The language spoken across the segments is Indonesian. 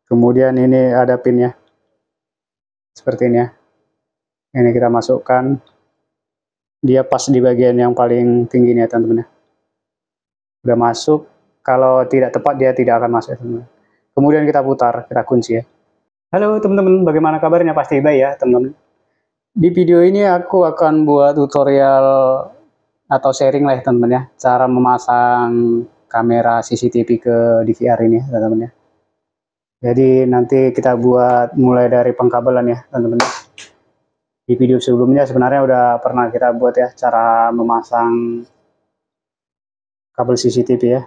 Kemudian ini ada pinnya seperti ini ya. Ini kita masukkan, dia pas di bagian yang paling tinggi nih ya teman-teman ya. Udah masuk, kalau tidak tepat dia tidak akan masuk ya teman-teman. Kemudian kita putar, kita kunci ya. Halo teman-teman, bagaimana kabarnya? Pasti baik ya teman-teman. Di video ini aku akan buat tutorial atau sharing lah ya teman-teman ya, cara memasang kamera CCTV ke DVR ini ya teman-teman ya. Jadi nanti kita buat mulai dari pengkabelan ya teman-teman. Di video sebelumnya sebenarnya udah pernah kita buat ya cara memasang kabel CCTV ya.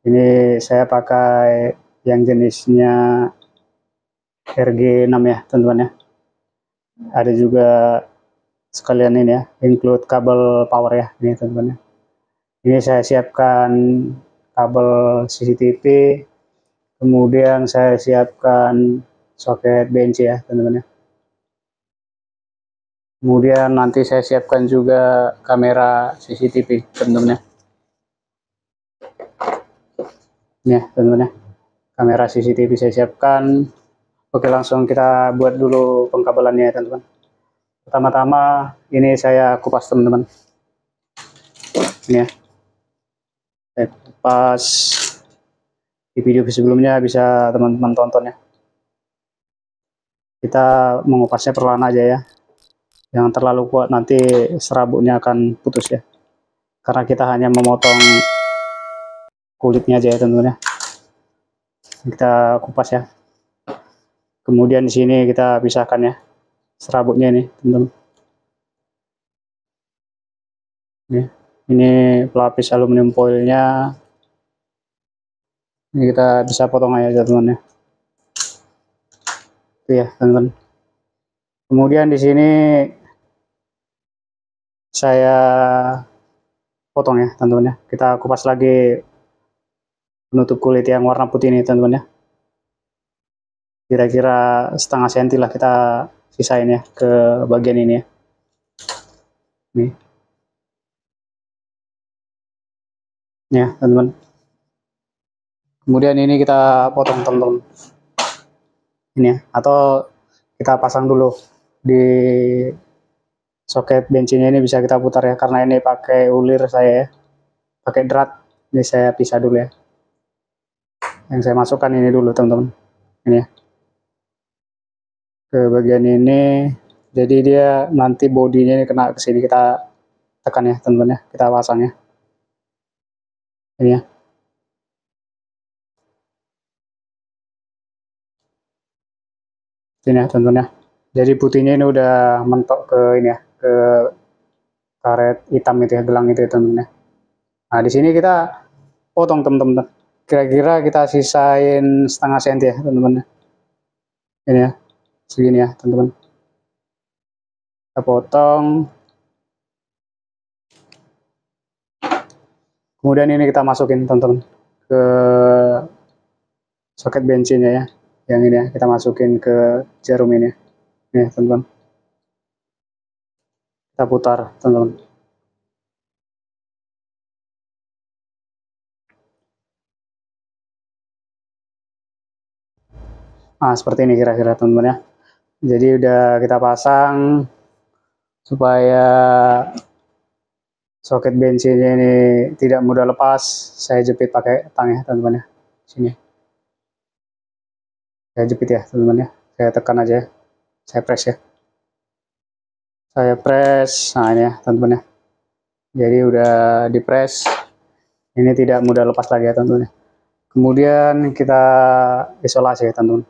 Ini saya pakai yang jenisnya RG6 ya teman-teman ya. Ada juga sekalian ini ya, include kabel power ya ini teman-teman ya. Ini saya siapkan kabel CCTV, kemudian saya siapkan soket BNC ya teman-teman ya. Kemudian nanti saya siapkan juga kamera CCTV teman-teman ya. Ini ya teman-teman ya, kamera CCTV saya siapkan. Oke, langsung kita buat dulu pengkabelannya ya teman-teman. Pertama-tama ini saya kupas teman-teman. Ini ya, saya kupas. Di video sebelumnya bisa teman-teman tonton ya. Kita mengupasnya perlahan aja ya. Yang terlalu kuat nanti serabutnya akan putus ya. Karena kita hanya memotong kulitnya aja ya teman-teman ya. Kita kupas ya. Kemudian di sini kita pisahkan ya serabutnya ini teman-teman. Ini pelapis aluminium foilnya. Ini kita bisa potong aja teman-teman ya. Itu ya teman-teman. Kemudian di sini saya potong ya teman-teman ya. Kita kupas lagi penutup kulit yang warna putih ini teman-teman ya. Kira-kira setengah senti lah kita sisain ya ke bagian ini ya. Nih. Ya teman-teman. Kemudian ini kita potong teman-teman. Ini ya, atau kita pasang dulu di soket bensinnya ini bisa kita putar ya, karena ini pakai ulir saya ya, pakai drat. Ini saya pisah dulu ya. Yang saya masukkan ini dulu teman-teman. Ini ya. Ke bagian ini, jadi dia nanti bodinya ini kena ke sini, kita tekan ya teman-teman ya, kita pasang ya. Ini ya. Ini ya teman-teman ya. Jadi putihnya ini udah mentok ke ini ya, ke karet hitam itu ya, gelang itu ya teman-teman ya. Nah di sini kita potong teman-teman. Kira-kira kita sisain setengah senti ya teman-teman ya. Ini ya, segini ya teman-teman. Kita potong. Kemudian ini kita masukin teman-teman ke soket bensinnya ya. Yang ini ya, kita masukin ke jarum ini ya. Nih teman-teman. Kita putar teman-teman. Nah seperti ini kira-kira teman-teman ya. Jadi udah kita pasang supaya soket bensinnya ini tidak mudah lepas. Saya jepit pakai tang ya teman-teman ya. Sini. Saya jepit ya teman-teman ya. Saya tekan aja ya. Saya press ya. Saya press. Nah ini ya teman-teman ya. Jadi udah di press. Ini tidak mudah lepas lagi ya teman-teman ya. Kemudian kita isolasi ya teman-teman.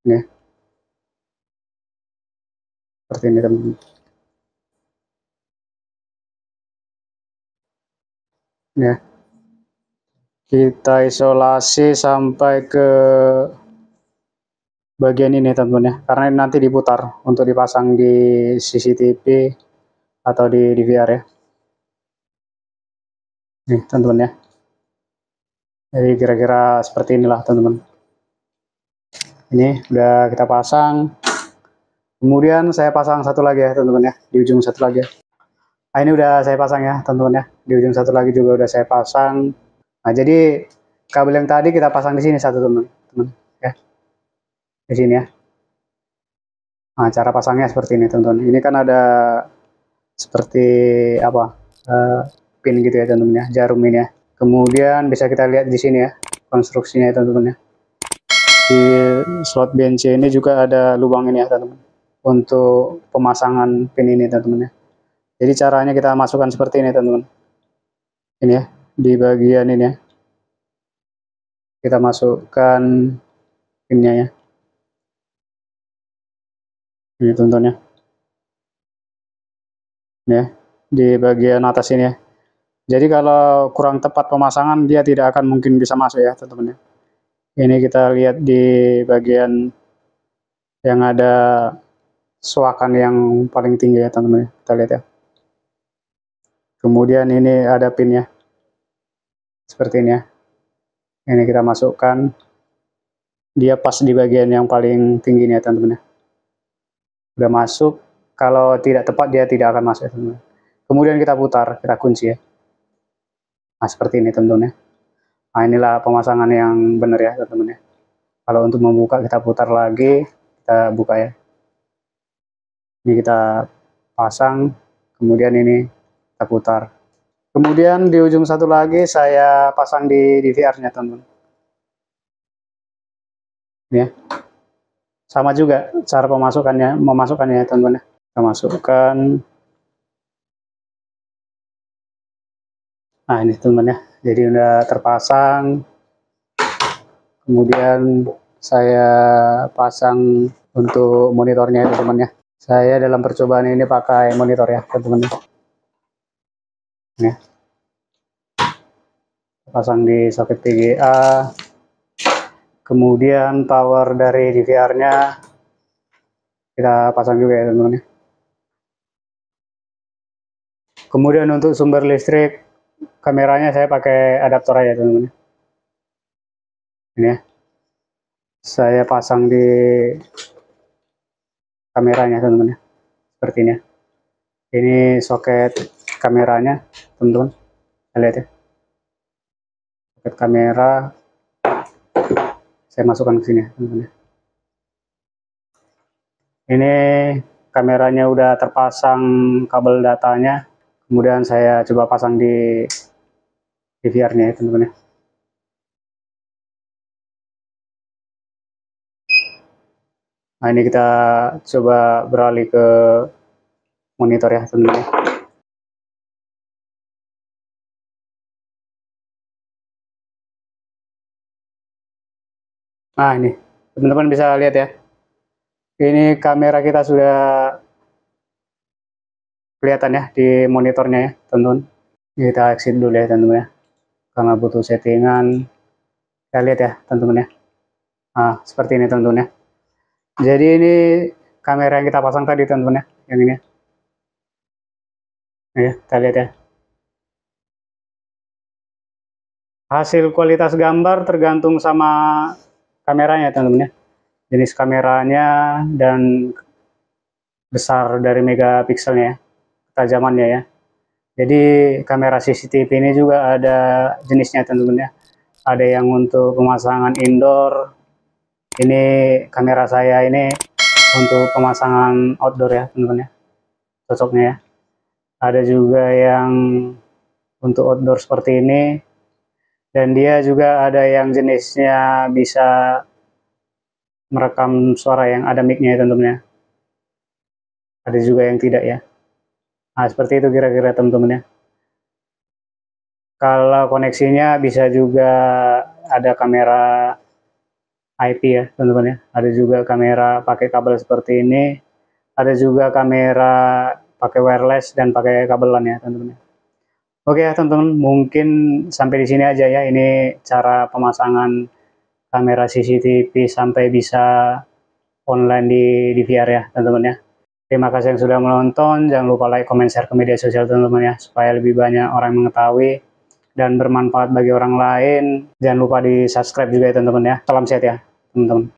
Ini. Seperti ini teman-teman. Ya. Kita isolasi sampai ke bagian ini teman-teman ya. Karena ini nanti diputar untuk dipasang di CCTV atau di DVR ya. Nih teman-teman ya. Jadi kira-kira seperti inilah teman-teman. Ini udah kita pasang. Kemudian saya pasang satu lagi ya teman-teman ya, di ujung satu lagi ya. Nah ini udah saya pasang ya teman-teman ya, di ujung satu lagi juga udah saya pasang. Nah jadi kabel yang tadi kita pasang di sini satu teman. teman-teman ya, di sini ya. Nah, cara pasangnya seperti ini teman-teman. Ini kan ada seperti apa, pin gitu ya teman-teman ya, jarum ini ya. Kemudian bisa kita lihat di sini ya konstruksinya ya teman-teman ya. Di slot BNC ini juga ada lubang ini ya teman-teman, untuk pemasangan pin ini teman-teman ya. Jadi caranya kita masukkan seperti ini teman-teman. Ini ya, di bagian ini ya. Kita masukkan pinnya ya. Ini teman-teman ya. Ini ya, di bagian atas ini ya. Jadi kalau kurang tepat pemasangan dia tidak akan mungkin bisa masuk ya teman-teman ya. Ini kita lihat di bagian yang ada suakan yang paling tinggi ya teman-teman ya. Kita lihat ya. Kemudian ini ada pinnya. Seperti ini ya. Ini kita masukkan. Dia pas di bagian yang paling tinggi ini ya teman-teman ya. Udah masuk. Kalau tidak tepat dia tidak akan masuk ya teman-teman. Kemudian kita putar, kita kunci ya. Nah seperti ini teman-teman ya. Nah inilah pemasangan yang benar ya teman-teman ya. Kalau untuk membuka kita putar lagi, kita buka ya. Ini kita pasang, kemudian ini kita putar. Kemudian di ujung satu lagi saya pasang di DVR-nya teman-teman. Ini ya. Sama juga cara memasukkannya ya teman-teman ya. Kita masukkan. Nah ini teman-teman ya. Jadi udah terpasang. Kemudian saya pasang untuk monitornya teman-teman ya. Saya dalam percobaan ini pakai monitor ya teman-teman. Ya. Pasang di soket VGA. Kemudian power dari DVR-nya kita pasang juga ya teman-teman ya. Kemudian untuk sumber listrik kameranya saya pakai adaptor aja teman-teman. Ini ya. Saya pasang di kameranya teman-teman ya. Seperti ini ya. Ini soket kameranya teman-teman. Lihat ya. Soket kamera saya masukkan ke sini ya teman-teman. Ini kameranya udah terpasang kabel datanya. Kemudian saya coba pasang di DVR-nya ya teman-teman ya. Nah ini kita coba beralih ke monitor ya teman-teman ya. Nah ini teman-teman bisa lihat ya. Ini kamera kita sudah kelihatan ya di monitornya ya teman-teman. Kita exit dulu ya teman-teman ya. Karena butuh settingan. Kita lihat ya teman-teman ya. Nah seperti ini teman-teman ya. Jadi ini kamera yang kita pasang tadi teman-teman ya. Yang ini ya. Nah, ya, kita lihat ya. Hasil kualitas gambar tergantung sama kameranya teman-teman ya. Jenis kameranya dan besar dari megapikselnya ya. Ketajamannya ya. Jadi kamera CCTV ini juga ada jenisnya teman-teman ya. Ada yang untuk pemasangan indoor. Ini kamera saya ini untuk pemasangan outdoor ya teman-teman ya. Cocoknya ya. Ada juga yang untuk outdoor seperti ini. Dan dia juga ada yang jenisnya bisa merekam suara yang ada mic-nya ya teman-teman ya. Ada juga yang tidak ya. Nah seperti itu kira-kira teman-teman ya. Kalau koneksinya bisa juga ada kamera IP ya teman-teman ya. Ada juga kamera pakai kabel seperti ini. Ada juga kamera pakai wireless dan pakai kabel LAN ya teman-teman. Oke ya teman-teman, mungkin sampai di sini aja ya. Ini cara pemasangan kamera CCTV sampai bisa online di DVR ya teman-teman ya. Terima kasih yang sudah menonton. Jangan lupa like, comment, share ke media sosial teman-teman ya, supaya lebih banyak orang mengetahui dan bermanfaat bagi orang lain. Jangan lupa di subscribe juga ya teman-teman ya. Salam sehat ya teman-teman.